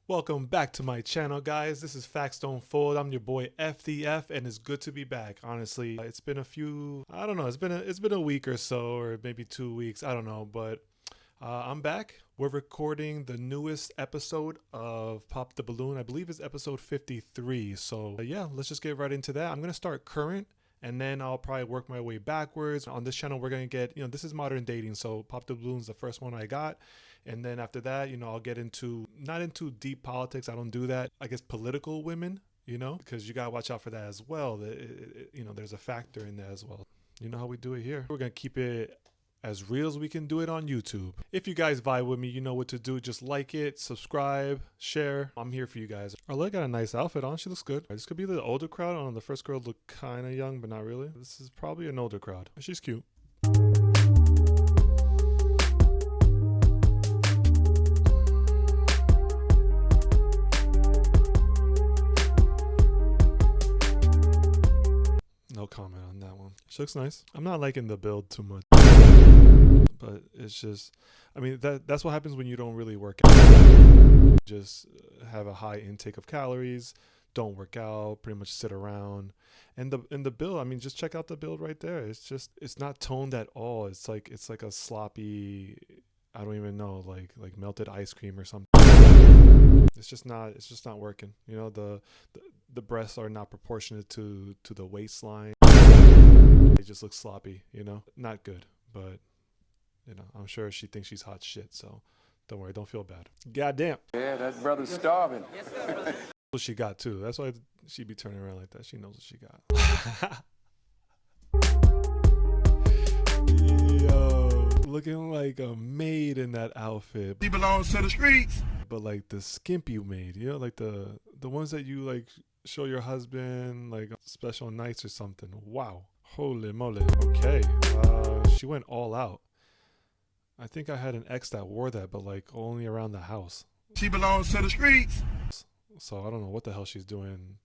Welcome back to my channel, guys. This is Facts Don't Fold. I'm your boy FDF, and it's good to be back. Honestly, it's been a few, I don't know, it's been a week or so, or maybe 2 weeks, I don't know, but I'm back. We're recording the newest episode of Pop the Balloon. I believe it's episode 53. So yeah, let's just get right into that. I'm gonna start current, and then I'll probably work my way backwards. On this channel, we're gonna get, this is modern dating, so Pop the Balloon's the first one I got. And then after that, I'll get into, not into deep politics. I don't do that. I guess political women, because you got to watch out for that as well. There's a factor in that as well. You know how we do it here. We're going to keep it as real as we can do it on YouTube. If you guys vibe with me, you know what to do. Just like it, subscribe, share. I'm here for you guys. Arlette got a nice outfit on. She looks good. This could be the older crowd. I don't know. The first girl looked kind of young, but not really. This is probably an older crowd. She's cute. No comment on that one. She looks nice. I'm not liking the build too much, but it's just, that's what happens when you don't really work out. Just have a high intake of calories, don't work out, pretty much sit around. And the build, just check out the build right there. It's not toned at all. It's like a sloppy, I don't even know, like melted ice cream or something. It's just not working. The breasts are not proportionate to the waistline. They just look sloppy, not good, but I'm sure she thinks she's hot shit, so don't worry, don't feel bad. Goddamn. Yeah, that brother's starving. What she got too. That's why she be turning around like that. She knows what she got. Yo, looking like a maid in that outfit. He belongs to the streets. But like the skimpy maid, like the ones that you like show your husband like special nights or something. Wow. Holy moly. Okay. She went all out. I think I had an ex that wore that, but like only around the house. She belongs to the streets. So I don't know what the hell she's doing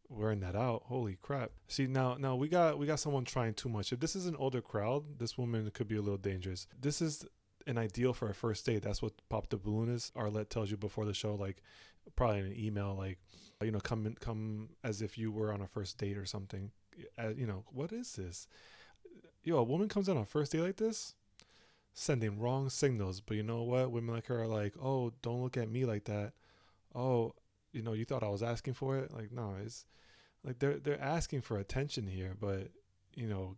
wearing that out. Holy crap. See, now we got someone trying too much. If this is an older crowd, this woman could be a little dangerous. This is an ideal for a first date. That's what Pop the Balloon is. Arlette tells you before the show, like probably in an email, like, come as if you were on a first date or something. What is this? A woman comes on a first date like this, sending wrong signals. But you know what? Women like her are like, oh, don't look at me like that. Oh, you thought I was asking for it? Like, no, it's like they're asking for attention here. But,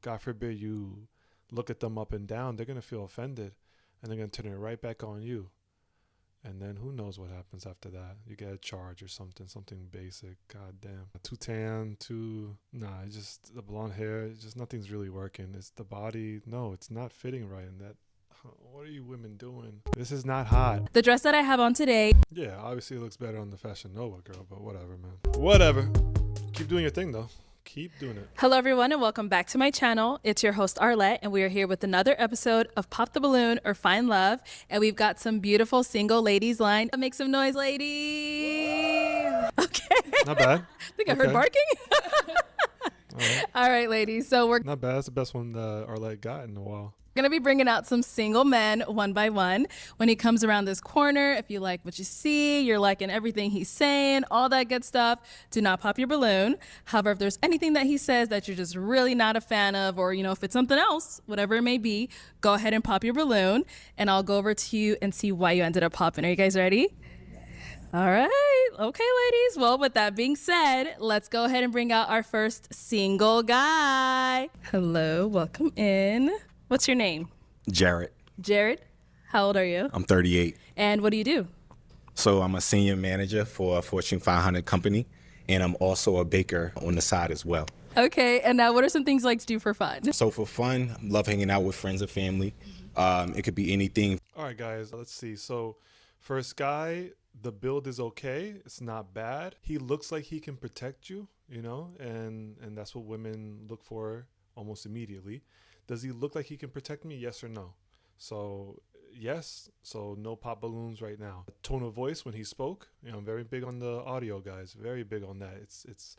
God forbid you look at them up and down, they're going to feel offended. And they're going to turn it right back on you. And then who knows what happens after that. You get a charge or something basic. God damn. Too tan, it's just the blonde hair. It's just nothing's really working. It's the body. No, it's not fitting right. And what are you women doing? This is not hot. The dress that I have on today. Yeah, obviously it looks better on the Fashion Nova girl, but whatever, man. Whatever. Keep doing your thing, though. Keep doing it. Hello, everyone, and welcome back to my channel. It's your host, Arlette, and we are here with another episode of Pop the Balloon or Find Love. And we've got some beautiful single ladies lined. Make some noise, ladies. Okay. Not bad. I think I heard barking. All right, ladies. So we're not bad. That's the best one that Arlette got in a while. going to be bringing out some single men one by one. When he comes around this corner, if you like what you see, you're liking everything he's saying, all that good stuff, do not pop your balloon. However, if there's anything that he says that you're just really not a fan of, or, if it's something else, whatever it may be, go ahead and pop your balloon, and I'll go over to you and see why you ended up popping. Are you guys ready? All right. Okay, ladies. Well, with that being said, let's go ahead and bring out our first single guy. Hello. Welcome in. What's your name? Jared. Jared. How old are you? I'm 38. And what do you do? So I'm a senior manager for a Fortune 500 company, and I'm also a baker on the side as well. Okay. And now what are some things you like to do for fun? So for fun, I love hanging out with friends and family. It could be anything. All right, guys, let's see. So first guy, the build is okay. It's not bad. He looks like he can protect you, and that's what women look for almost immediately. Does he look like he can protect me? Yes or no? So yes. So no pop balloons right now. Tone of voice when he spoke. I'm very big on the audio, guys. Very big on that. It's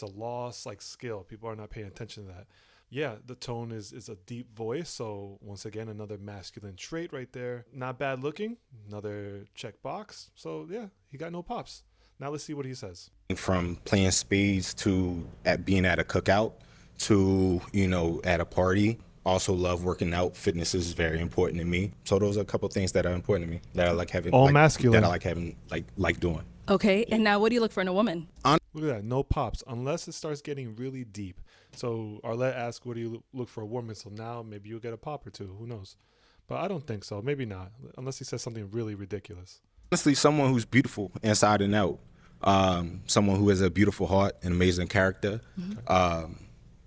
a lost skill. People are not paying attention to that. yeah, the tone is a deep voice. So once again, another masculine trait right there. Not bad looking, another check box. So yeah, he got no pops. Now let's see what he says. From playing spades to at being at a cookout to, at a party. Also love working out. Fitness is very important to me. So those are a couple of things that are important to me that I like having. All masculine. That I like having, like doing. Okay, and now what do you look for in a woman? Look at that, no pops, unless it starts getting really deep. So Arlette asked, what do you look for a woman? So now maybe you'll get a pop or two. Who knows? But I don't think so. Maybe not, unless he says something really ridiculous. Honestly, someone who's beautiful inside and out. Someone who has a beautiful heart and amazing character.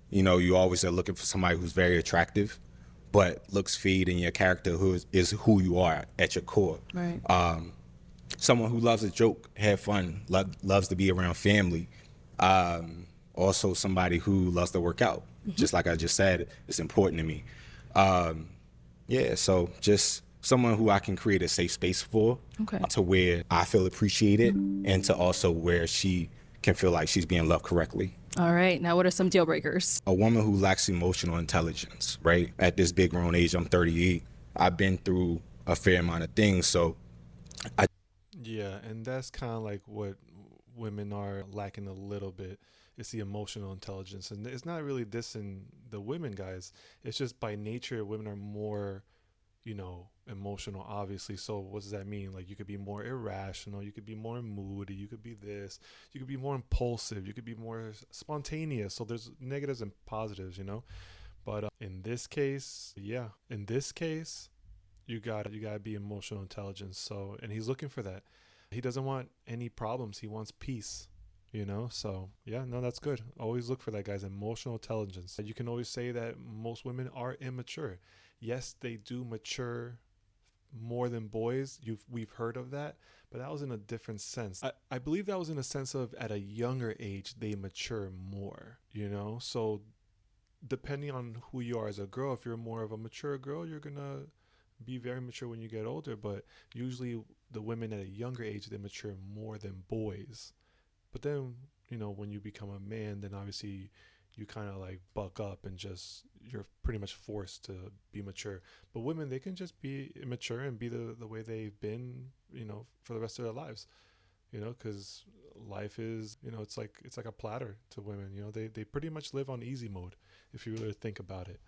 You always are looking for somebody who's very attractive, but looks fade in your character is who you are at your core. Right. Someone who loves a joke, have fun, loves to be around family. Also somebody who loves to work out. Just like I just said, it's important to me. So just someone who I can create a safe space for, to where I feel appreciated and to also where she can feel like she's being loved correctly. All right. Now, what are some deal breakers? A woman who lacks emotional intelligence, right? At this big grown age, I'm 38. I've been through a fair amount of things, so Yeah, and that's kind of like what women are lacking a little bit. It's the emotional intelligence. And it's not really dissing the women, guys. It's just by nature, women are more, emotional, obviously. So what does that mean? Like, you could be more irrational. You could be more moody. You could be this. You could be more impulsive. You could be more spontaneous. So there's negatives and positives, But in this case, you gotta be emotional intelligence. So, and he's looking for that. He doesn't want any problems. He wants peace, So yeah, no, that's good. Always look for that, guys. Emotional intelligence. You can always say that most women are immature. Yes, they do mature more than boys. We've heard of that, but that was in a different sense. I believe that was in a sense of at a younger age they mature more, So depending on who you are as a girl, if you're more of a mature girl, you're gonna be very mature when you get older. But usually the women at a younger age, they mature more than boys. But then, when you become a man, then obviously you kind of like buck up and you're pretty much forced to be mature. But women, they can just be immature and be the way they've been, for the rest of their lives, because life is, it's like a platter to women. They pretty much live on easy mode if you really think about it.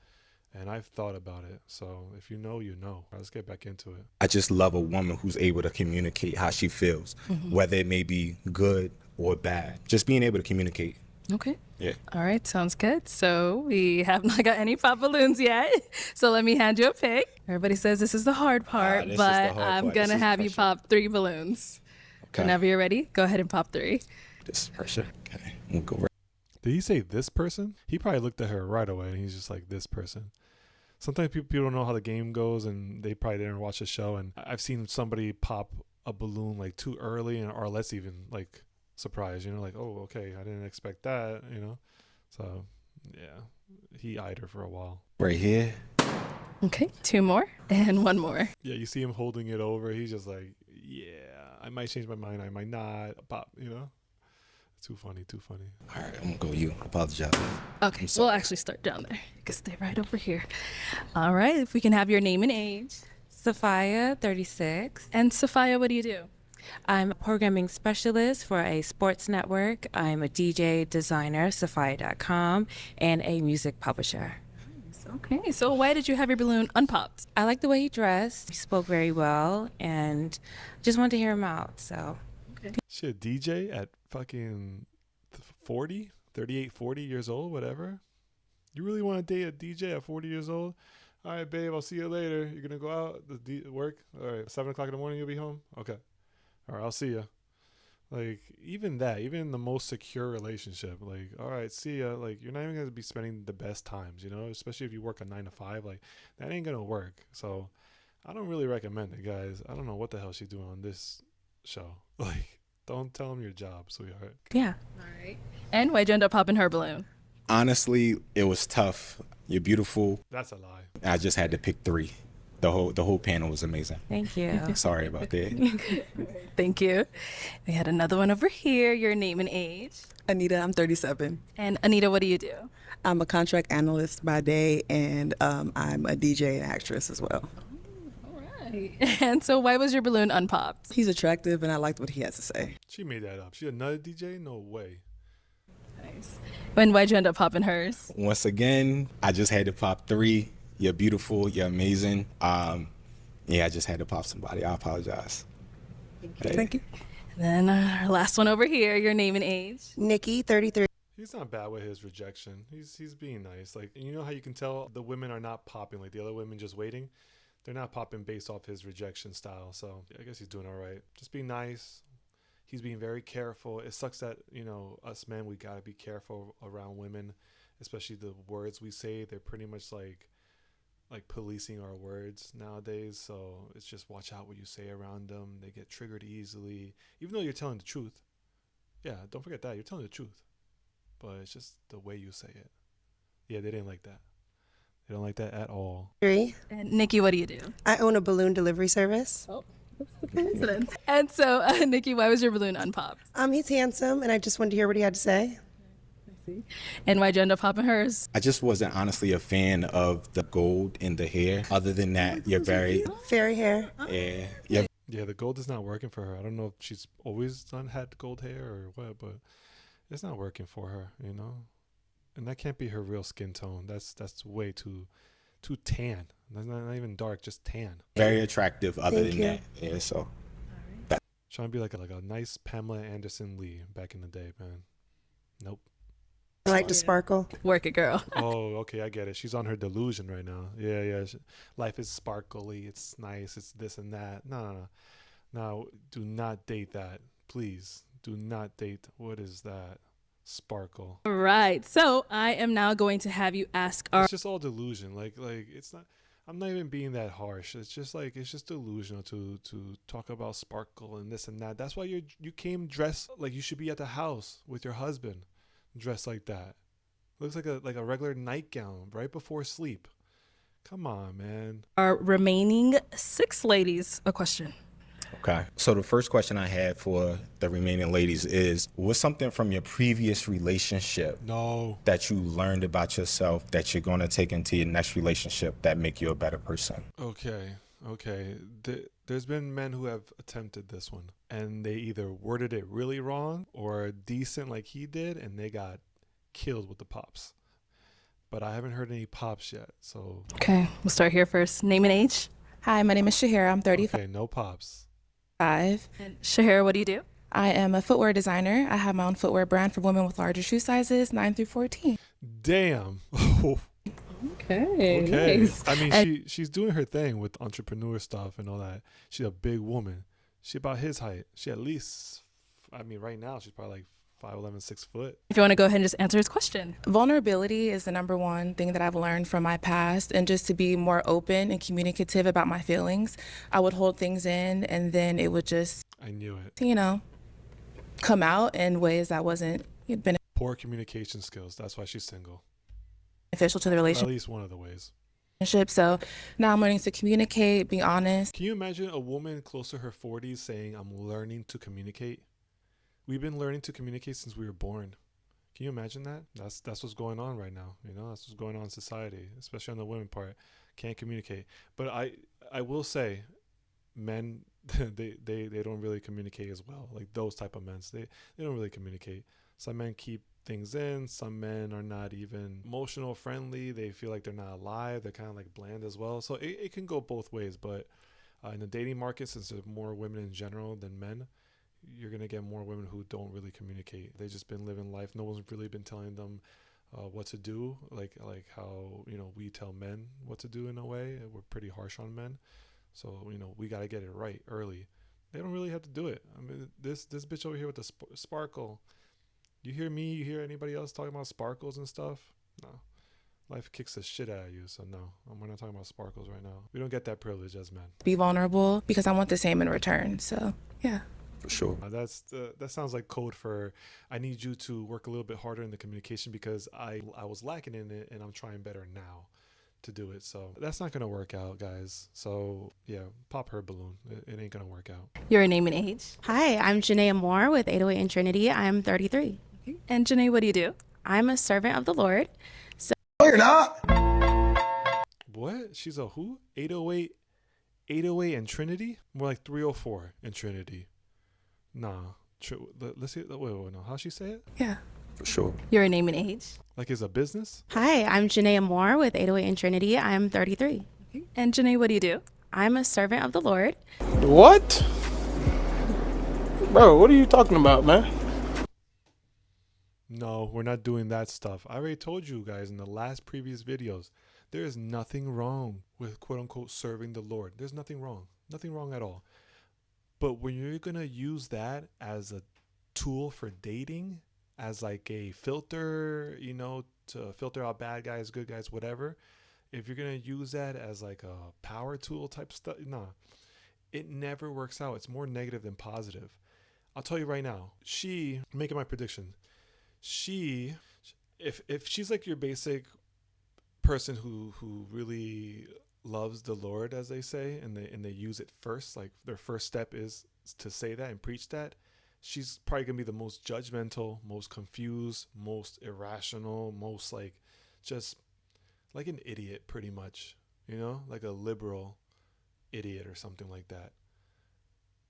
And I've thought about it. So if you know, you know. Let's get back into it. I just love a woman who's able to communicate how she feels, whether it may be good or bad. Just being able to communicate. Okay. Yeah. All right. Sounds good. So we have not got any pop balloons yet. So let me hand you a pick. Everybody says this is the hard part, but I'm going to have you pop 3 balloons. Okay. Whenever you're ready, go ahead and pop 3. This pressure. Okay. We'll go right. Did he say this person? He probably looked at her right away and he's just like, this person. Sometimes people don't know how the game goes and they probably didn't watch the show. And I've seen somebody pop a balloon like too early or less even like surprised, like, oh, okay, I didn't expect that, So, yeah, he eyed her for a while. Right here. Okay, 2 more and 1 more. Yeah, you see him holding it over. He's just like, yeah, I might change my mind. I might not. Pop, Too funny. All right, I'm going to go you. I apologize. Okay, we'll actually start down there. You can stay right over here. All right, if we can have your name and age. Sophia, 36. And Sophia, what do you do? I'm a programming specialist for a sports network. I'm a DJ, designer, Sophia.com, and a music publisher. Okay, so why did you have your balloon unpopped? I like the way he dressed. He spoke very well, and just wanted to hear him out, so. Okay. Shit, DJ at fucking 40, 38, 40 years old, whatever. You really want to date a DJ at 40 years old? All right, babe, I'll see you later. You're going to go out, work? All right, 7 o'clock in the morning, you'll be home? Okay. All right, I'll see you. Like, even in the most secure relationship, like, all right, see ya. Like, you're not even going to be spending the best times, especially if you work a 9 to 5. Like, that ain't going to work. So, I don't really recommend it, guys. I don't know what the hell she's doing on this show. Like, don't tell him your job, sweetheart. Yeah. All right. And why'd you end up popping her balloon? Honestly, it was tough. You're beautiful. That's a lie. I just had to pick 3. The whole panel was amazing. Thank you. Sorry about that. Thank you. We had another one over here. Your name and age. Anita, I'm 37. And Anita, what do you do? I'm a contract analyst by day, and I'm a DJ and actress as well. And so why was your balloon unpopped? He's attractive, and I liked what he has to say. She made that up. She another DJ? No way. Nice. And why'd you end up popping hers? Once again, I just had to pop 3. You're beautiful. You're amazing. Yeah, I just had to pop somebody. I apologize. Thank you. And then our last one over here. Your name and age. Nikki, 33. He's not bad with his rejection. He's being nice. Like, you know how you can tell the women are not popping, like the other women just waiting? They're not popping based off his rejection style. So I guess he's doing all right. Just be nice. He's being very careful. It sucks that, you know, us men, we got to be careful around women, especially the words we say. They're pretty much like policing our words nowadays. So it's just watch out what you say around them. They get triggered easily, even though you're telling the truth. Yeah, don't forget that. You're telling the truth. But it's just the way you say it. Yeah, they didn't like that. They don't like that at all. 3. And Nikki, what do you do? I own a balloon delivery service. Oh, that's the coincidence. And so, Nikki, why was your balloon unpopped? He's handsome, and I just wanted to hear what he had to say. And why'd you end up popping hers? I just wasn't honestly a fan of the gold in the hair. Other than that, you're very, Fairy hair. yeah, Yeah, the gold is not working for her. I don't know if she's always had gold hair or what, but it's not working for her, you know? And that can't be her real skin tone. That's way too tan. That's not even dark, just tan. very attractive. Other Thank than you. that, yeah. So Trying to be like a nice Pamela Anderson Lee back in the day, man. Nope. I like to sparkle. Work it, girl. Oh, okay, I get it. She's on her delusion right now. Yeah. Life is sparkly. It's nice. It's this and that. No. Now, do not date that. Please, do not date. What is that? Sparkle. All right. So I am now going to have you ask our. It's just all delusion. Like it's not. I'm not even being that harsh. It's just delusional to talk about sparkle and this and that. That's why you came dressed like you should be at the house with your husband, dressed like that. Looks like a regular nightgown right before sleep. Come on, man. Our remaining 6 ladies a question. okay. So the first question I had for the remaining ladies is: what's something from your previous relationship No. that you learned about yourself that you're going to take into your next relationship that make you a better person? Okay. There's been men who have attempted this one, and they either worded it really wrong or decent like he did, and they got killed with the pops. But I haven't heard any pops yet, so Okay. We'll start here first. Name and age. Hi, my name is Shahira. I'm 35. okay, no pops. And Shahira, what do you do? I am a footwear designer. I have my own footwear brand for women with larger shoe sizes, 9 through 14. Damn. Okay. Okay. I mean, she's doing her thing with entrepreneur stuff and all that. She's a big woman. She about his height. She at least, I mean, right now she's probably like 5'11", 6 foot. If you want to go ahead and just answer his question. Vulnerability is the number one thing that I've learned from my past, and just to be more open and communicative about my feelings. I would hold things in, and then it would just, I knew it. come out in ways that wasn't Poor communication skills. That's why she's single. beneficial to the At relationship. least one of the ways. So now I'm learning to communicate, be honest. Can you imagine a woman close to her 40s saying, I'm learning to communicate? We've been learning to communicate since we were born. Can you imagine that? That's what's going on right now. You know, that's what's going on in society, especially on the women part. Can't communicate. But I will say, men, they don't really communicate as well. Like those type of men, they don't really communicate. Some men keep things in. Some men are not even emotional friendly. They feel like they're not alive. They're kind of like bland as well. So it can go both ways. But in the dating market, since there's more women in general than men, you're going to get more women who don't really communicate. They've just been living life. No one's really been telling them what to do, like how, you know, we tell men what to do in a way. We're pretty harsh on men. So, you know, we got to get it right early. They don't really have to do it. I mean, this bitch over here with the sparkle, you hear me, you hear anybody else talking about sparkles and stuff? No. Life kicks the shit out of you, so no. We're not talking about sparkles right now. We don't get that privilege as men. Be vulnerable because I want the same in return. So, yeah. For sure. That sounds like code for I need you to work a little bit harder in the communication because I was lacking in it and I'm trying better now. to do it. So that's not going to work out, guys. So yeah, pop her balloon. It ain't going to work out. Your name and age. Hi, I'm Janaea Moore with 808 and Trinity. I'm 33. And Janae, what do you do? I'm a servant of the Lord. No, you're not. What? She's a who? 808, 808 and Trinity? More like 304 and Trinity. Nah. Let's see. Wait, no. How'd she say it? Yeah. For sure. Your name and age. Like it's a business? Hi, I'm Janaea Moore with 808 and Trinity. I'm 33. And Janae, what do you do? I'm a servant of the Lord. What? Bro, what are you talking about, man? No, we're not doing that stuff. I already told you guys in the last previous videos, there is nothing wrong with quote unquote serving the Lord. There's nothing wrong. Nothing wrong at all. But when you're going to use that as a tool for dating, as like a filter, you know, to filter out bad guys, good guys, whatever, if you're going to use that as like a power tool type stuff, nah, it never works out. It's more negative than positive. I'll tell you right now, making my prediction, if she's like your basic person who really loves the Lord, as they say, and they use it first, like their first step is to say that and preach that, she's probably gonna be the most judgmental, most confused, most irrational, most like just like an idiot, pretty much, you know, like a liberal idiot or something like that.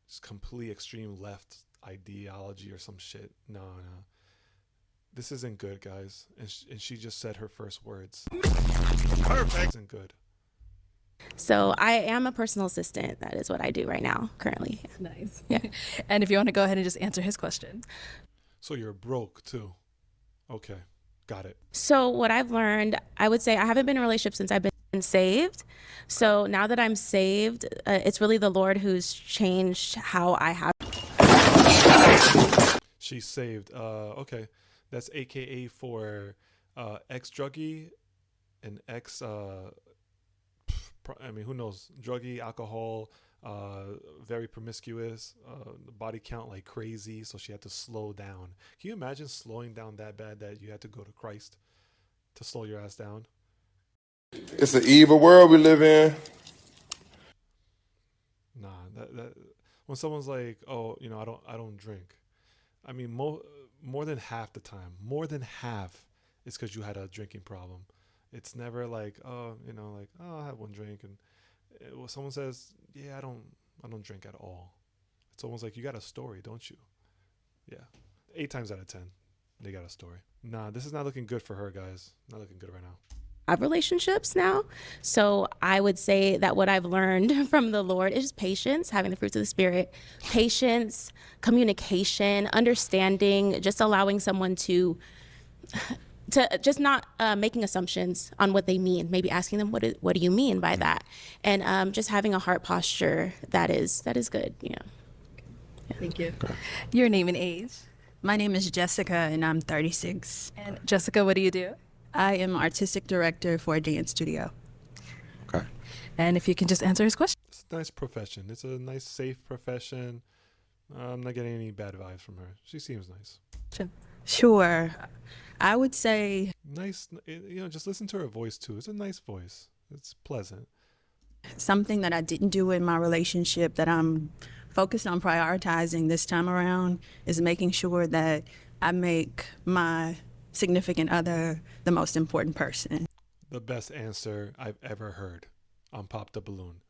It's complete extreme left ideology or some shit. No. This isn't good, guys. And she just said her first words. Perfect. Isn't good. So I am a personal assistant. That is what I do right now, currently. Nice. Yeah. And if you want to go ahead and just answer his question. So you're broke too. Okay. Got it. So what I've learned, I would say I haven't been in a relationship since I've been saved. So now that I'm saved, it's really the Lord who's changed how I have. She's saved. Okay. That's AKA for ex-druggie and ex, I mean, who knows? Druggie, alcohol, very promiscuous, body count like crazy. So she had to slow down. Can you imagine slowing down that bad that you had to go to Christ to slow your ass down? It's an evil world we live in. Nah, that when someone's like, oh, you know, I don't drink. I mean, more than half the time, more than half is because you had a drinking problem. It's never like, oh, you know, like, oh, I have one drink, and when someone says, yeah, I don't drink at all. It's almost like you got a story, don't you? Yeah, 8 times out of 10, they got a story. Nah, this is not looking good for her, guys. Not looking good right now. I have relationships now. So I would say that what I've learned from the Lord is patience, having the fruits of the Spirit, patience, communication, understanding, just allowing someone to just not making assumptions on what they mean, maybe asking them, what do you mean by that? And just having a heart posture that is good, you know. Yeah. Thank you. Okay. Your name and age? My name is Jessica, and I'm 36. And Jessica, what do you do? I am artistic director for a dance studio. Okay. And if you can just answer his question. It's a nice profession. It's a nice, safe profession. I'm not getting any bad vibes from her. She seems nice. Sure. I would say nice, you know, just listen to her voice too. It's a nice voice. It's pleasant. Something that I didn't do in my relationship that I'm focused on prioritizing this time around is making sure that I make my significant other the most important person. The best answer I've ever heard on Pop the Balloon.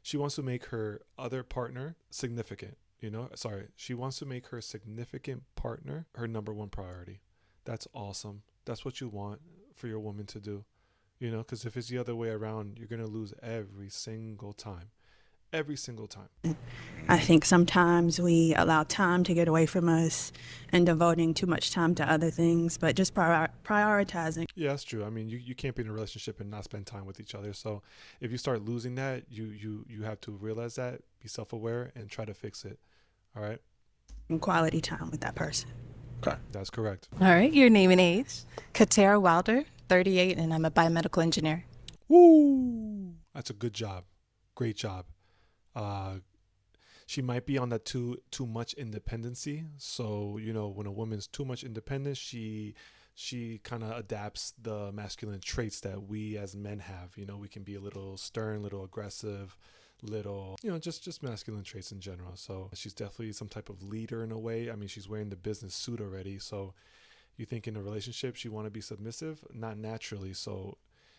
She wants to make her other partner significant, you know? Sorry, she wants to make her significant partner her number one priority. That's awesome. That's what you want for your woman to do, you know? Because if it's the other way around, you're going to lose every single time. Every single time. I think sometimes we allow time to get away from us and devoting too much time to other things, but just prioritizing. Yeah, that's true. I mean, you can't be in a relationship and not spend time with each other. So if you start losing that, you have to realize that, be self-aware, and try to fix it. All right? And quality time with that person. Okay. That's correct. All right. Your name and age? Katera Wilder, 38, and I'm a biomedical engineer. Woo! That's a good job. Great job. She might be on that too much independency. So, you know, when a woman's too much independent, she she kind of adapts the masculine traits that we as men have. You know, we can be a little stern, little aggressive, little, you know, just masculine traits in general. So she's definitely some type of leader in a way. I mean, she's wearing the business suit already. So you think in a relationship she want to be submissive? Not naturally. So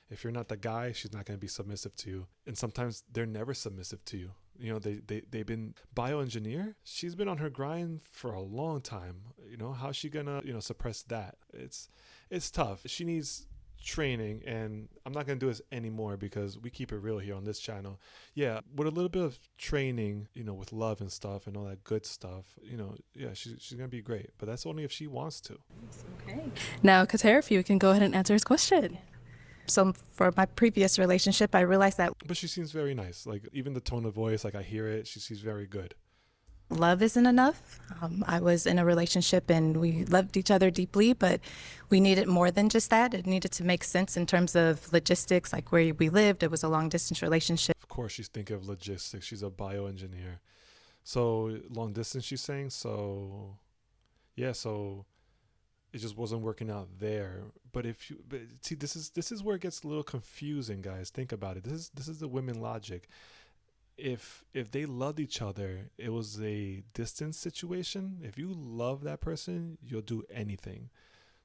if you're not the guy, she's not going to be submissive to you. And sometimes they're never submissive to you. You know, they've been bioengineer. She's been on her grind for a long time. You know, how's she gonna, you know, suppress that? It's tough. She needs training, and I'm not gonna do this anymore because we keep it real here on this channel. Yeah, with a little bit of training, you know, with love and stuff and all that good stuff, you know, yeah, she's gonna be great. But that's only if she wants to. Okay. Now, Kater, if you can go ahead and answer his question. So for my previous relationship, I realized that But she seems very nice. Like, even the tone of voice, like I hear it, she's very good. love isn't enough. I was in a relationship and we loved each other deeply, but we needed more than just that. It needed to make sense in terms of logistics, like where we lived. It was a long distance relationship. Of course, she's thinking of logistics. She's a bioengineer. So long distance, she's saying. So yeah, so it just wasn't working out there. But see, this is where it gets a little confusing, guys. Think about it. This is the women logic. If they loved each other, it was a distance situation. If you love that person, you'll do anything.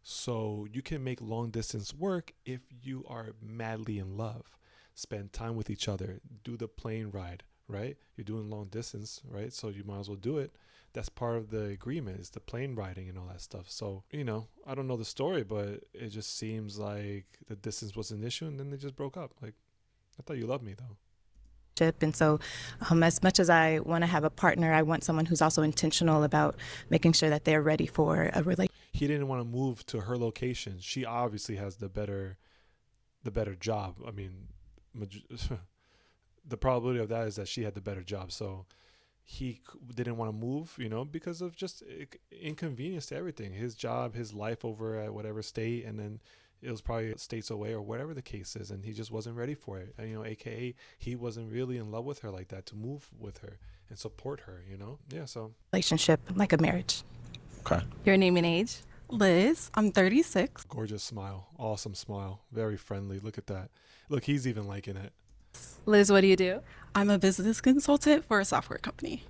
So you can make long distance work if you are madly in love. Spend time with each other. Do the plane ride, right? You're doing long distance, right? So you might as well do it. That's part of the agreement, is the plane riding and all that stuff. So, you know, I don't know the story, but it just seems like the distance was an issue, and then they just broke up. Like, I thought you loved me, though. And so as much as I want to have a partner, I want someone who's also intentional about making sure that they're ready for a relationship. He didn't want to move to her location. She obviously has the better job. I mean, the probability of that is that she had the better job. So he didn't want to move, you know, because of just inconvenience to everything. His job, his life over at whatever state, and then it was probably states away or whatever the case is, and he just wasn't ready for it. And, you know, AKA he wasn't really in love with her like that to move with her and support her, you know? Yeah, so. Relationship, like a marriage. Okay. Your name and age? Liz, I'm 36. Gorgeous smile. Awesome smile. Very friendly. Look at that. Look, he's even liking it. Liz, what do you do? I'm a business consultant for a software company.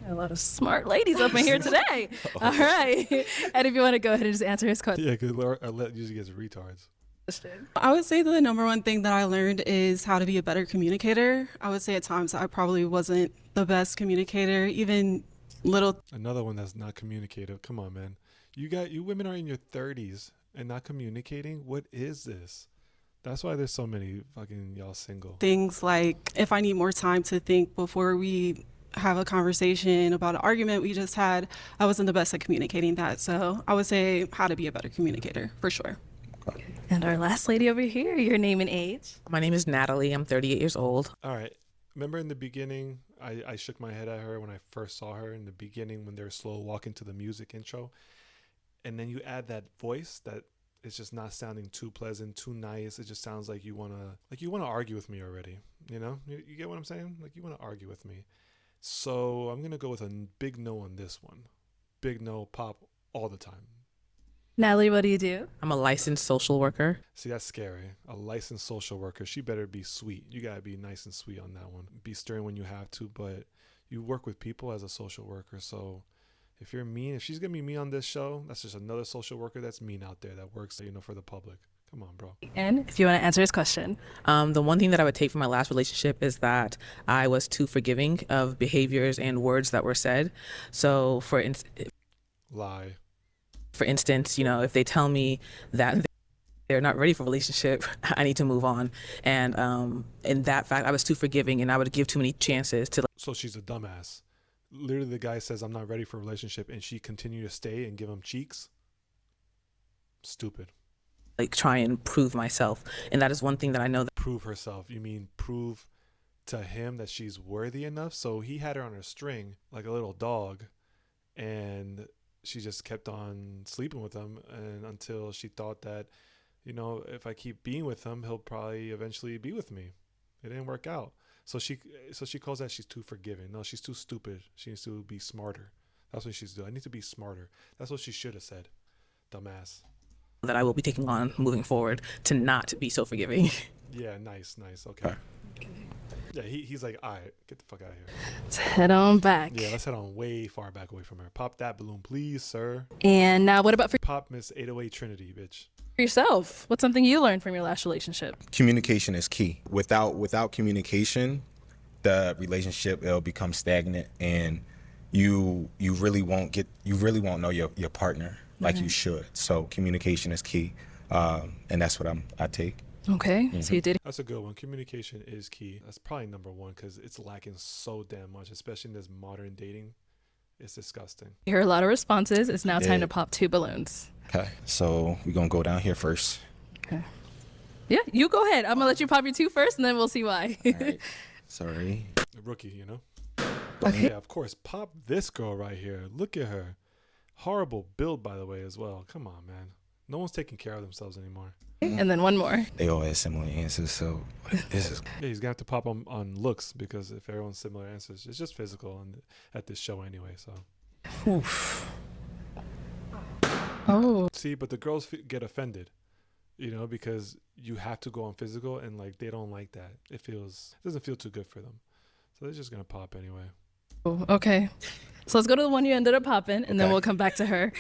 A lot of smart ladies up in here today. All right. And if you want to go ahead and just answer his question. Yeah, because Arlette usually gets retards. I would say that the number one thing that I learned is how to be a better communicator. I would say at times I probably wasn't the best communicator, even little. Another one that's not communicative. Come on, man. You women are in your 30s and not communicating. What is this? That's why there's so many fucking y'all single. Things like if I need more time to think before we have a conversation about an argument we just had, I wasn't the best at communicating that. So I would say how to be a better communicator, for sure. And our last lady over here, your name and age? My name is Natalie. I'm 38 years old. All right. Remember in the beginning, I shook my head at her when I first saw her in the beginning when they were slow walking to the music intro. And then you add that voice that is just not sounding too pleasant, too nice. It just sounds like you want to argue with me already. You know, you get what I'm saying? Like you want to argue with me. So I'm going to go with a big no on this one. Big no, pop all the time. Natalie, what do you do? I'm a licensed social worker. See, that's scary. A licensed social worker. She better be sweet. You got to be nice and sweet on that one. Be stern when you have to, but you work with people as a social worker. So if you're mean, if she's going to be mean on this show, that's just another social worker that's mean out there that works, you know, for the public. Come on, bro. And if you want to answer his question. The one thing that I would take from my last relationship is that I was too forgiving of behaviors and words that were said. So Lie. For instance, you know, if they tell me that they're not ready for a relationship, I need to move on. And in that fact, I was too forgiving and I would give too many chances to. So she's a dumbass. Literally, the guy says, I'm not ready for a relationship, and she continued to stay and give him cheeks. Stupid. Like try and prove myself. And that is one thing that I know. Prove herself. You mean prove to him that she's worthy enough? So he had her on a string like a little dog, and she just kept on sleeping with him, and until she thought that, you know, if I keep being with him, he'll probably eventually be with me. It didn't work out. So she calls that she's too forgiving. No, she's too stupid. She needs to be smarter. That's what she's doing. I need to be smarter. That's what she should have said. Dumbass. that I will be taking on moving forward to not be so forgiving. Yeah, nice. Okay. Yeah, he's like, all right, get the fuck out of here. Let's head on back. Yeah, let's head on way far back away from her. Pop that balloon, please, sir. And now what about for Pop Miss 808 Trinity, bitch. yourself? What's something you learned from your last relationship? Communication is key. Without communication, the relationship, it'll become stagnant, and you really won't know your partner like you should. So communication is key, and that's what I take. Okay, so you did. That's a good one. Communication is key. That's probably number one because it's lacking so damn much, especially in this modern dating. It's disgusting. You hear a lot of responses. It's now time Yeah. to pop 2 balloons. Okay, so we're gonna go down here first. Okay. Yeah, you go ahead. I'm gonna let you pop your 2 first, and then we'll see why. All right. Sorry. A rookie, you know? Okay. Yeah, of course. Pop this girl right here. Look at her. Horrible build, by the way, as well. Come on, man. No one's taking care of themselves anymore. And then one more. They all had similar answers, so this is. Yeah, he's gonna have to pop on looks because if everyone's similar answers, it's just physical at this show anyway. So. Oof. Oh. See, but the girls get offended, you know, because you have to go on physical, and like they don't like that. It doesn't feel too good for them, so they're just gonna pop anyway. Oh, okay. So let's go to the one you ended up popping, and then we'll come back to her.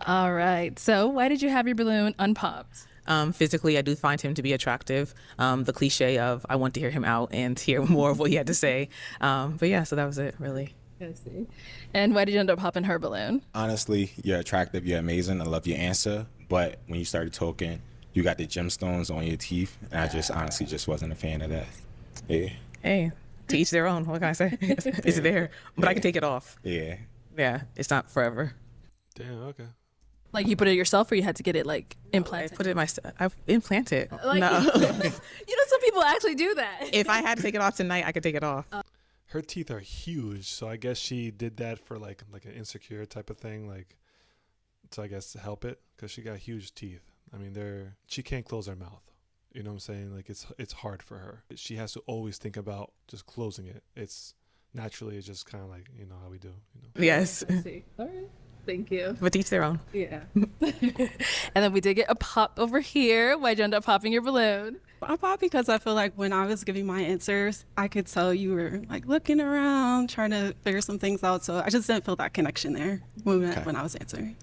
All right. So why did you have your balloon unpopped? Physically, I do find him to be attractive. The cliche of I want to hear him out and hear more of what he had to say. But yeah, so that was it, really. I see. And why did you end up popping her balloon? Honestly, you're attractive. You're amazing. I love your answer. But when you started talking, you got the gemstones on your teeth, and I just honestly just wasn't a fan of that. Yeah. Hey, to each their own. What can I say? It's there, but I can take it off. Yeah. Yeah, it's not forever. Damn. Okay. Like you put it yourself, or you had to get it like implanted? I put it I've implanted. Like, No. you know, some people actually do that. If I had to take it off tonight, I could take it off. Her teeth are huge, so I guess she did that for like an insecure type of thing, like to I guess help it, because she got huge teeth. I mean, she can't close her mouth. You know what I'm saying? Like it's hard for her. She has to always think about just closing it. It's just kind of like, you know how we do. You know. Yes. I see. All right. Thank you. But each their own. Yeah. And then we did get a pop over here. Why'd you end up popping your balloon? I popped because I feel like when I was giving my answers, I could tell you were like looking around, trying to figure some things out. So I just didn't feel that connection there when I was answering.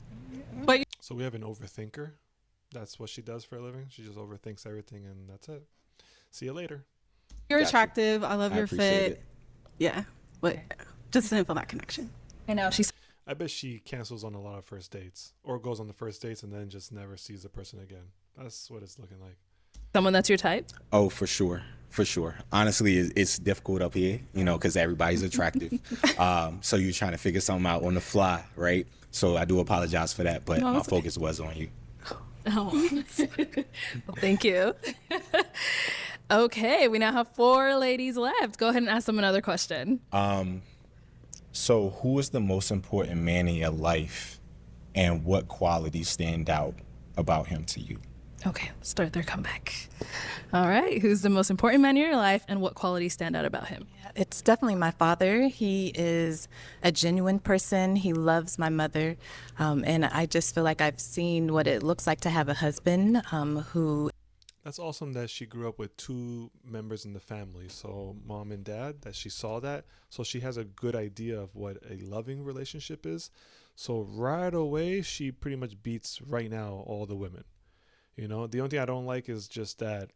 But So we have an overthinker. That's what she does for a living. She just overthinks everything, and that's it. See you later. you're attractive. I love I your appreciate fit. it. Yeah, but just didn't feel that connection. I know she's. I bet she cancels on a lot of first dates, or goes on the first dates and then just never sees the person again. That's what it's looking like. Someone that's your type? Oh, for sure. For sure. Honestly, it's difficult up here, you know, because everybody's attractive. So you're trying to figure something out on the fly, right? So I do apologize for that, but my focus was on you. Oh, well, thank you. Okay, we now have 4 ladies left. Go ahead and ask them another question. So who is the most important man in your life, and what qualities stand out about him to you? Okay, let's start their comeback. All right, who's the most important man in your life, and what qualities stand out about him? It's definitely my father. He is a genuine person. He loves my mother. And I just feel like I've seen what it looks like to have a husband who. That's awesome that she grew up with 2 members in the family, so mom and dad, that she saw that. So she has a good idea of what a loving relationship is. So right away, she pretty much beats right now all the women. You know, the only thing I don't like is just that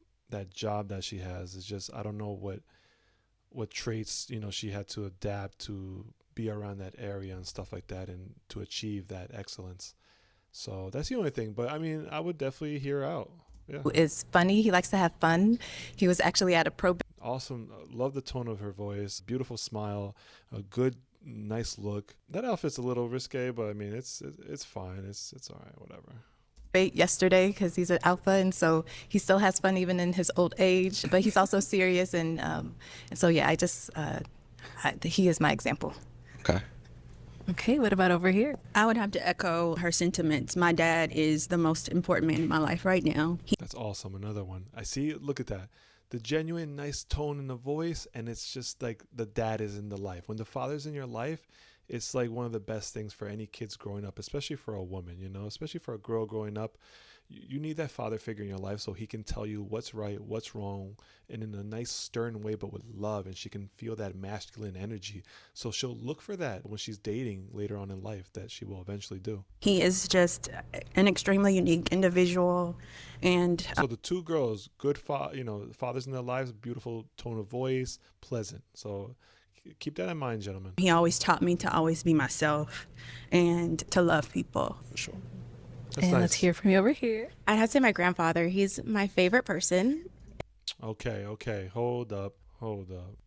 job that she has. It's just, I don't know what traits, you know, she had to adapt to be around that area and stuff like that, and to achieve that excellence. So that's the only thing. But I mean, I would definitely hear her out. Yeah. Is funny. He likes to have fun. He was actually at a pro. Awesome. Love the tone of her voice. Beautiful smile. A good, nice look. That outfit's a little risque, but I mean, it's fine. It's all right. Whatever. Yesterday because he's an alpha, and so he still has fun even in his old age. But he's also serious, and so yeah, he is my example. Okay. Okay, what about over here? I would have to echo her sentiments. My dad is the most important man in my life right now. That's awesome. Another one. I see. Look at that. The genuine, nice tone in the voice, and it's just like the dad is in the life. When the father's in your life, it's like one of the best things for any kids growing up, especially for a woman, you know, especially for a girl growing up. You need that father figure in your life so he can tell you what's right, what's wrong, and in a nice stern way, but with love. And she can feel that masculine energy. So she'll look for that when she's dating later on in life, that she will eventually do. He is just an extremely unique individual. And so the two girls, good fathers in their lives, beautiful tone of voice, pleasant. So keep that in mind, gentlemen. he always taught me to always be myself and to love people. For sure. That's and nice. Let's hear from you over here. I'd have to say my grandfather. He's my favorite person. Okay. Hold up.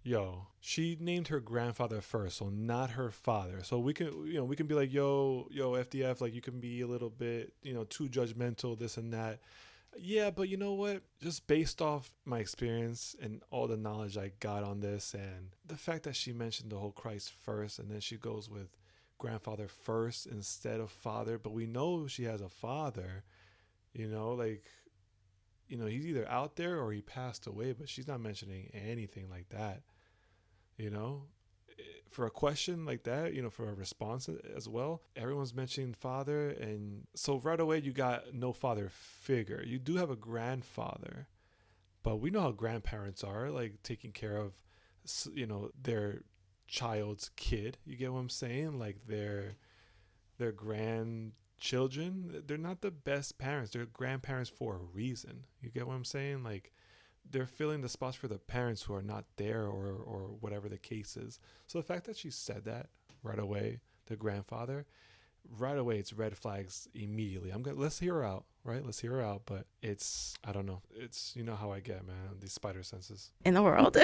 Yo, she named her grandfather first, so not her father. So we can be like, yo, FDF, like you can be a little bit, too judgmental, this and that. Yeah, but you know what? Just based off my experience and all the knowledge I got on this, and the fact that she mentioned the whole Christ first, and then she goes with grandfather first instead of father, but we know she has a father, he's either out there or he passed away, but she's not mentioning anything like that, for a question like that, for a response as well. Everyone's mentioning father, and so right away you got no father figure. You do have a grandfather, but we know how grandparents are, like taking care of their child's kid. You get what I'm saying? Like their grandchildren, they're not the best parents. They're grandparents for a reason. You get what I'm saying? Like they're filling the spots for the parents who are not there, or whatever the case is. So the fact that she said that right away, the grandfather, right away, it's red flags immediately. Let's hear her out, right? Let's hear her out. But I don't know. It's, how I get, man, these spider senses. In the world.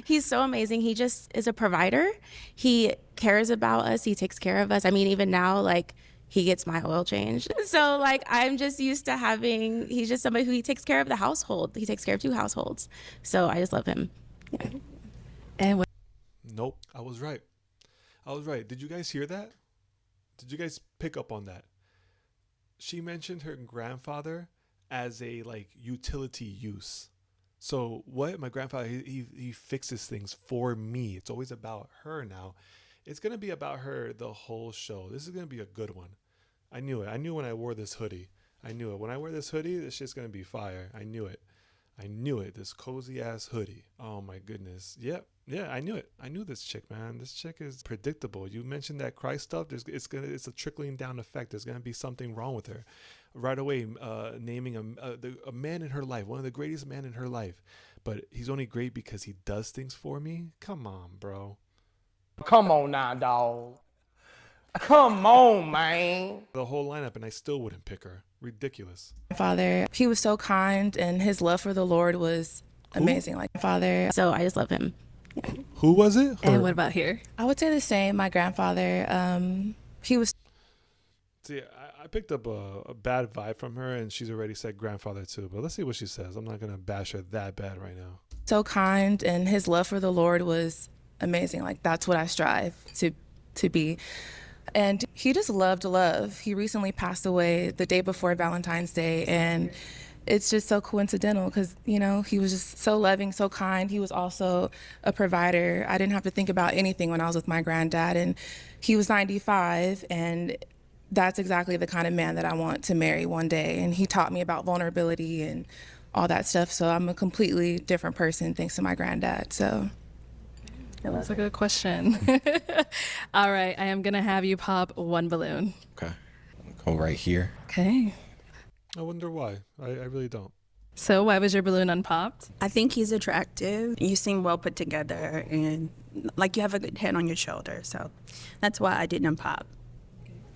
He's so amazing. He just is a provider. He cares about us. He takes care of us. I mean, even now, like, he gets my oil changed. So, like, I'm just used to he's just somebody who he takes care of the household. He takes care of 2 households. So I just love him. Yeah. And Nope. I was right. Did you guys hear that? Did you guys pick up on that? She mentioned her grandfather as a utility use. So what? My grandfather, he fixes things for me. It's always about her now. It's going to be about her the whole show. This is going to be a good one. I knew it. I knew when I wore this hoodie. I knew it. When I wear this hoodie, this shit's going to be fire. I knew it. This cozy ass hoodie. Oh my goodness. Yep. Yeah, I knew it. I knew this chick, man. This chick is predictable. You mentioned that Christ stuff. It's a trickling down effect. There's gonna be something wrong with her, right away. Naming a man in her life, one of the greatest men in her life, but he's only great because he does things for me. Come on, bro. Come on now, dog. Come on, man. The whole lineup, and I still wouldn't pick her. Ridiculous. Father, he was so kind, and his love for the Lord was amazing. Like father, so I just love him. Yeah. Who was it? And what about here? I would say the same. My grandfather, he was. See, I picked up a bad vibe from her, and she's already said grandfather too. But let's see what she says. I'm not going to bash her that bad right now. So kind, and his love for the Lord was amazing. Like that's what I strive to be. And he just loved love. He recently passed away the day before Valentine's Day, and it's just so coincidental because, he was just so loving, so kind. He was also a provider. I didn't have to think about anything when I was with my granddad, and he was 95, and that's exactly the kind of man that I want to marry one day. And he taught me about vulnerability and all that stuff. So I'm a completely different person thanks to my granddad. So that's a good question. All right, I am gonna have you pop 1 balloon. Okay, go right here. Okay. I wonder why. I really don't. So why was your balloon unpopped? I think he's attractive. You seem well put together, and like you have a good head on your shoulder. So that's why I didn't pop.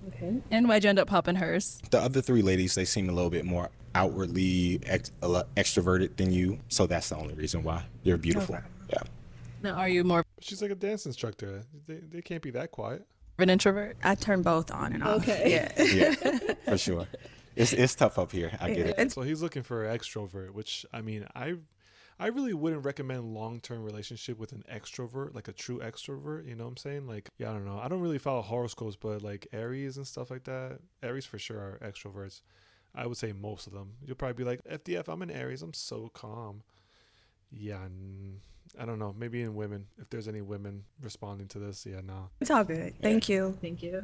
Okay. And why'd you end up popping hers? The other 3 ladies, they seem a little bit more outwardly extroverted than you. So that's the only reason why. You're beautiful. Okay. Yeah. Now, are you more She's like a dance instructor. They can't be that quiet. An introvert? I turn both on and off. Okay. Yeah, for sure. It's tough up here. I get it. So he's looking for an extrovert, which, I mean, I really wouldn't recommend long-term relationship with an extrovert, like a true extrovert. You know what I'm saying? Like, yeah, I don't know. I don't really follow horoscopes, but like Aries and stuff like that. Aries for sure are extroverts. I would say most of them. You'll probably be like, FDF, I'm an Aries. I'm so calm. Yeah, I don't know. Maybe in women, if there's any women responding to this, yeah, no. It's all good. Thank you. Thank you.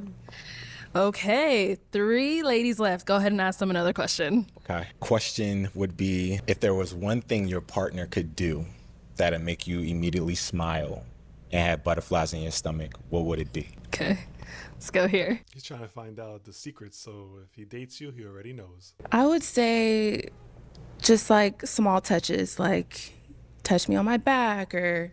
Okay, 3 ladies left. Go ahead and ask them another question. Okay. Question would be, if there was one thing your partner could do that'd make you immediately smile and have butterflies in your stomach, what would it be? Okay, let's go here. He's trying to find out the secrets, so if he dates you, he already knows. I would say just like small touches, like touch me on my back, or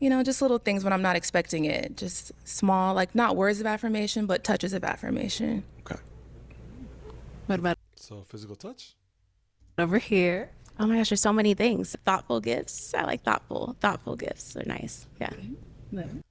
just little things when I'm not expecting it. Just small, like not words of affirmation, but touches of affirmation. Okay. What about So physical touch? over here? Oh my gosh, there's so many things. Thoughtful gifts. I like thoughtful gifts. They're nice. Yeah.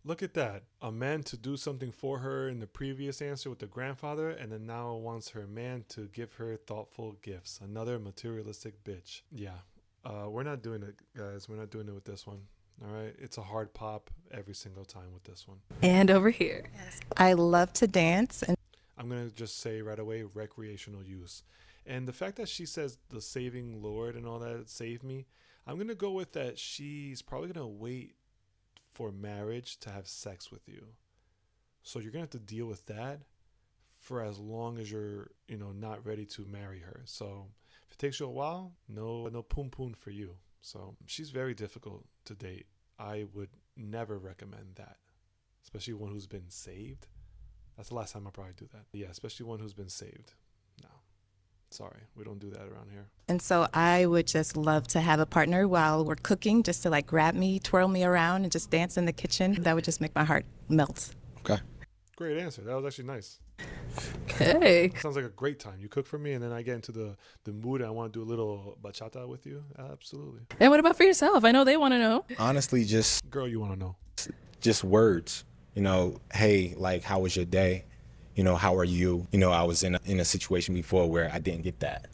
Look at that. A man to do something for her in the previous answer with the grandfather, and then now wants her man to give her thoughtful gifts. Another materialistic bitch. Yeah. We're not doing it, guys. We're not doing it with this one. All right. It's a hard pop every single time with this one. And over here. I love to dance. And I'm going to just say right away, recreational use. And the fact that she says the saving Lord and all that, save me, I'm going to go with that she's probably going to wait for marriage to have sex with you. So you're going to have to deal with that for as long as you're, not ready to marry her. So if it takes you a while, no poom poom for you. So she's very difficult to date. I would never recommend that, especially one who's been saved. That's the last time I probably do that. Yeah, especially one who's been saved. No, sorry, we don't do that around here. And so I would just love to have a partner while we're cooking, just to like grab me, twirl me around, and just dance in the kitchen. That would just make my heart melt. Okay. Great answer. That was actually nice. Okay. Sounds like a great time. You cook for me, and then I get into the mood, and I want to do a little bachata with you. Absolutely. And what about for yourself? I know they want to know. Honestly, just Girl, you want to know. just words. Hey, like, how was your day? How are you? I was in a situation before where I didn't get that.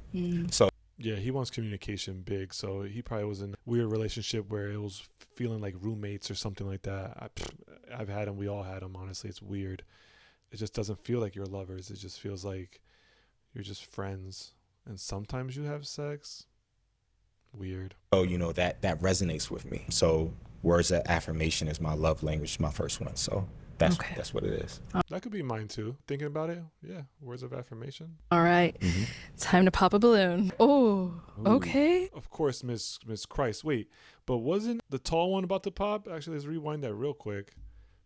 So Yeah, he wants communication big, so he probably was in a weird relationship where it was feeling like roommates or something like that. I've had them. We all had them. Honestly, it's weird. It just doesn't feel like you're lovers. It just feels like you're just friends. And sometimes you have sex. Weird. that resonates with me. So words of affirmation is my love language, my first one. So that's what it is. That could be mine too. Thinking about it, yeah. Words of affirmation. All right. Time to pop a balloon. Oh, okay. Of course, Miss Christ. Wait, but wasn't the tall one about to pop? Actually, let's rewind that real quick,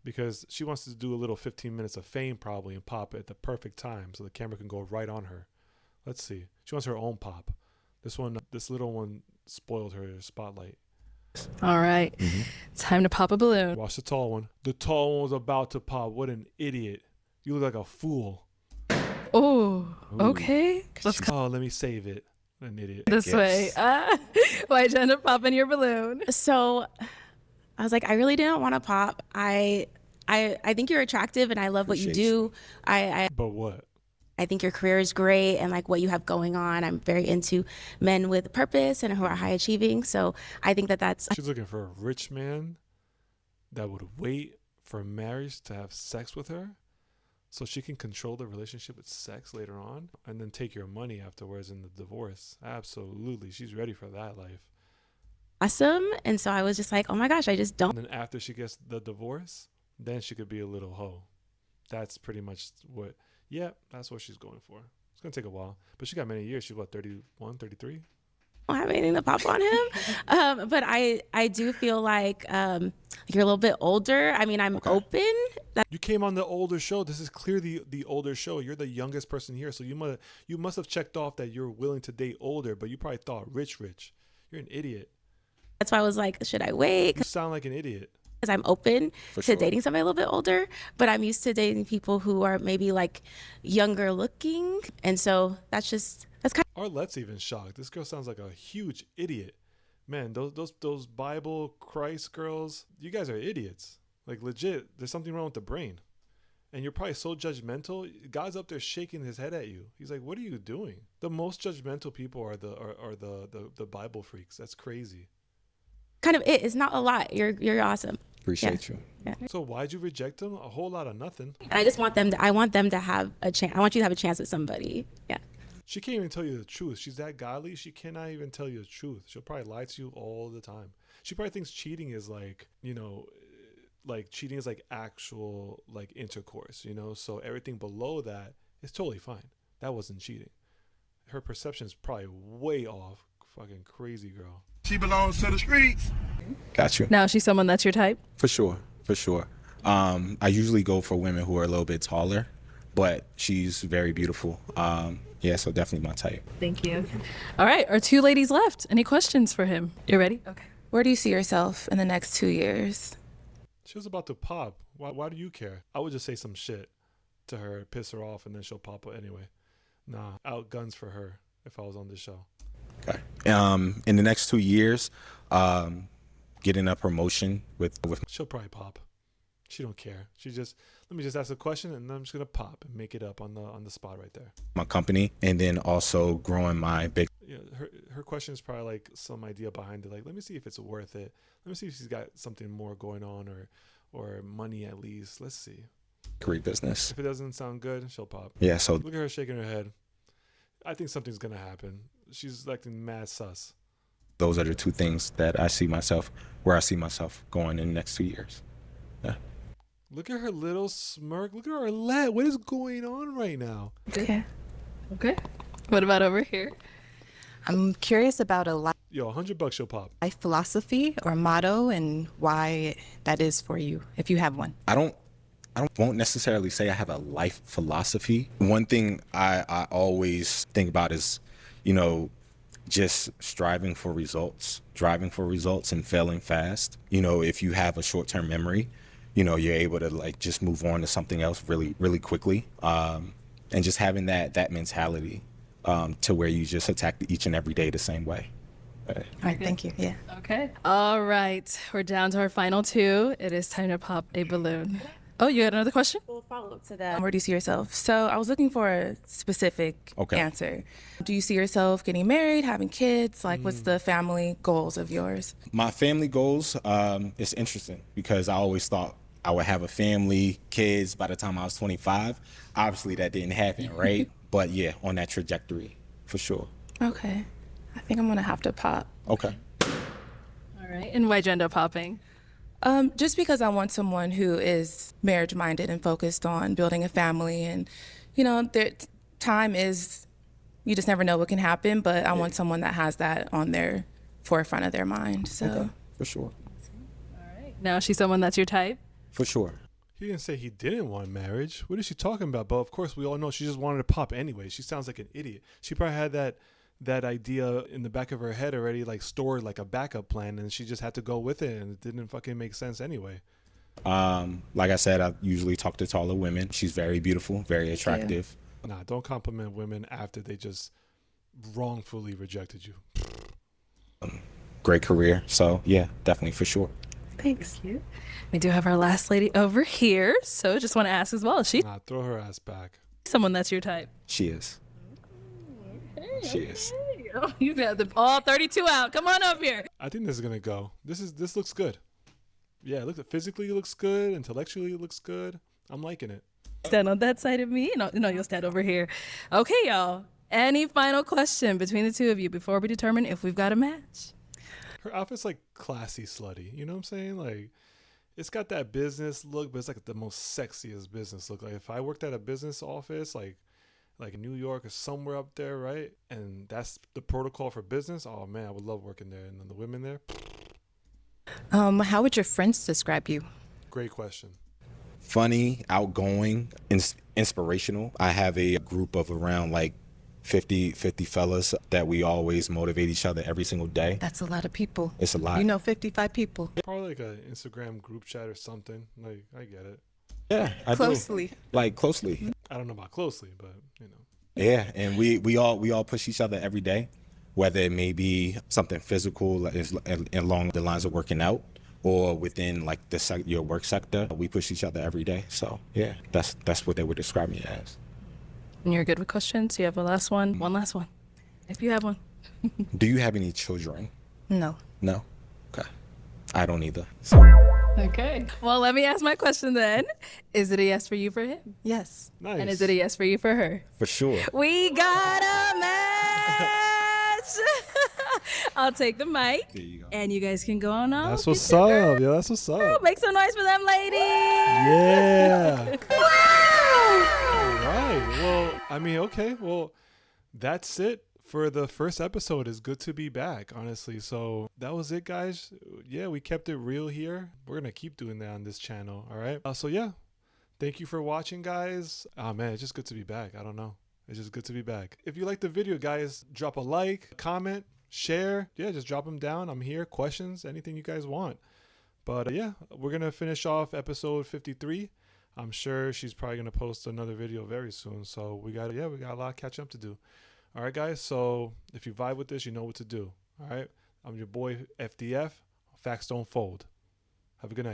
because she wants to do a little 15 minutes of fame probably and pop at the perfect time so the camera can go right on her. Let's see. She wants her own pop. This little one spoiled her spotlight. All right. Time to pop a balloon. Watch the tall one. The tall one was about to pop. What an idiot. You look like a fool. Oh, okay. Let me save it. An idiot. This way. Why'd you end up popping your balloon? So I was like, I really didn't want to pop. I think you're attractive and I love what you do. But what? I think your career is great and like what you have going on. I'm very into men with purpose and who are high achieving. So I think that's. She's looking for a rich man that would wait for marriage to have sex with her so she can control the relationship with sex later on and then take your money afterwards in the divorce. Absolutely. She's ready for that life. Awesome. And so I was just like, oh my gosh, I just don't. And then after she gets the divorce, then she could be a little hoe. That's pretty much what. Yeah, that's what she's going for. It's going to take a while. But she got many years. She's, 31, 33? I don't have anything to pop on him. But I do feel like you're a little bit older. I mean, I'm open. You came on the older show. This is clearly the older show. You're the youngest person here. So you must have checked off that you're willing to date older, but you probably thought rich. You're an idiot. That's why I was like, should I wait? You sound like an idiot. Because I'm open to dating somebody a little bit older, but I'm used to dating people who are maybe like younger looking. And so that's kind of. Arlette's even shocked. This girl sounds like a huge idiot. Man, those Bible Christ girls, you guys are idiots. Like legit, there's something wrong with the brain. And you're probably so judgmental. God's up there shaking his head at you. He's like, what are you doing? The most judgmental people are the Bible freaks. That's crazy. Kind of it. It's not a lot. You're awesome. Appreciate you. Yeah. So why'd you reject them? A whole lot of nothing. And I just want them to have a chance. I want you to have a chance with somebody. Yeah. She can't even tell you the truth. She's that godly. She cannot even tell you the truth. She'll probably lie to you all the time. She probably thinks cheating is like, you know, like cheating is like actual like intercourse, you know? So everything below that is totally fine. That wasn't cheating. Her perception is probably way off. Fucking crazy girl. She belongs to the streets. Got you. Now, is she someone that's your type? For sure. For sure. I usually go for women who are a little bit taller, but she's very beautiful. Yeah, so definitely my type. Thank you. All right, our 2 ladies left. Any questions for him? You ready? Okay. Where do you see yourself in the next 2 years? She was about to pop. Why do you care? I would just say some shit to her, piss her off, and then she'll pop up anyway. Nah, out guns for her if I was on this show. Okay. In the next 2 years, getting a promotion with She'll probably pop. She don't care. She just, let me just ask a question and then I'm just gonna pop and make it up on the spot right there. my company, and then also growing my big. Yeah, her question is probably like some idea behind it. Like, let me see if it's worth it. Let me see if she's got something more going on or money at least. Let's see. Great business. If it doesn't sound good, she'll pop. Yeah, so look at her shaking her head. I think something's gonna happen. She's acting mad sus. those are the 2 things that I see myself going in the next 2 years. Yeah. Look at her little smirk. Look at her let. What is going on right now? Okay. Okay. What about over here? I'm curious about a life Yo, $100 she'll pop. philosophy or motto and why that is for you, if you have one. I won't necessarily say I have a life philosophy. One thing I always think about is, you know, just striving for results, driving for results and failing fast. You know, if you have a short-term memory, you know, you're able to like just move on to something else really, really quickly. And just having that mentality to where you just attack each and every day the same way. All right, thank you. Yeah. Okay. All right. We're down to our final 2. It is time to pop a balloon. Oh, you had another question? We'll follow up to that. Where do you see yourself? So I was looking for a specific answer. Do you see yourself getting married, having kids? Like, what's the family goals of yours? My family goals, it's interesting because I always thought I would have a family, kids by the time I was 25. Obviously, that didn't happen, right? But yeah, on that trajectory, for sure. Okay. I think I'm going to have to pop. Okay. All right. And why'd you end up popping? Just because I want someone who is marriage-minded and focused on building a family. And, you know, time is, you just never know what can happen, but I want someone that has that on their forefront of their mind. So, okay. For sure. All right. Now she's someone that's your type? For sure. He didn't say he didn't want marriage. What is she talking about? But of course, we all know she just wanted to pop anyway. She sounds like an idiot. She probably had that idea in the back of her head already, like stored like a backup plan, and she just had to go with it, and it didn't fucking make sense anyway. Like I said, I usually talk to taller women. She's very beautiful, very attractive. Nah, don't compliment women after they just wrongfully rejected you. Great career. So yeah, definitely for sure. Thanks. We do have our last lady over here, so just want to ask as well. Is she throw her ass back? Someone that's your type? She is. She is. Oh, you got all 32 out. Come on up here. I think this is gonna go. This looks good. Yeah, look, physically it looks good. Intellectually it looks good. I'm liking it. Stand on that side of me. No, you'll stand over here. Okay, y'all. Any final question between the 2 of you before we determine if we've got a match? Her outfit's like classy slutty. You know what I'm saying? Like, it's got that business look, but it's like the most sexiest business look. Like if I worked at a business office, like in New York or somewhere up there, right? And that's the protocol for business. Oh man, I would love working there. And then the women there. How would your friends describe you? Great question. Funny, outgoing, inspirational. I have a group of around like 50 fellas that we always motivate each other every single day. That's a lot of people. It's a lot. You know, 55 people. Probably like an Instagram group chat or something. Like, I get it. Yeah, I closely. do. Like closely. I don't know about closely, but you know. Yeah, and we all push each other every day, whether it may be something physical like along the lines of working out, or within like your work sector. We push each other every day. So yeah, that's what they would describe me as. And you're good with questions? You have a last one? One last one, if you have one. Do you have any children? No. No? Okay. I don't either. So. Okay. Well, let me ask my question then. Is it a yes for you for him? Yes. Nice. And is it a yes for you for her? For sure. We got a match! I'll take the mic. There you go. And you guys can go on out. That's what's up. Yeah, that's what's up. Make some noise for them, ladies. Yeah. All right. Well, I mean, okay. Well, that's it for the first episode. It's good to be back, honestly. So that was it, guys. Yeah, we kept it real here. We're going to keep doing that on this channel. All right. So yeah, thank you for watching, guys. Oh man, it's just good to be back. I don't know. It's just good to be back. If you liked the video, guys, drop a like, comment, share. Yeah, just drop them down. I'm here. Questions, anything you guys want. But yeah, we're going to finish off episode 53. I'm sure she's probably going to post another video very soon. So we got a lot of catching up to do. All right, guys. So if you vibe with this, you know what to do. All right. I'm your boy FDF. Facts don't fold. Have a good night.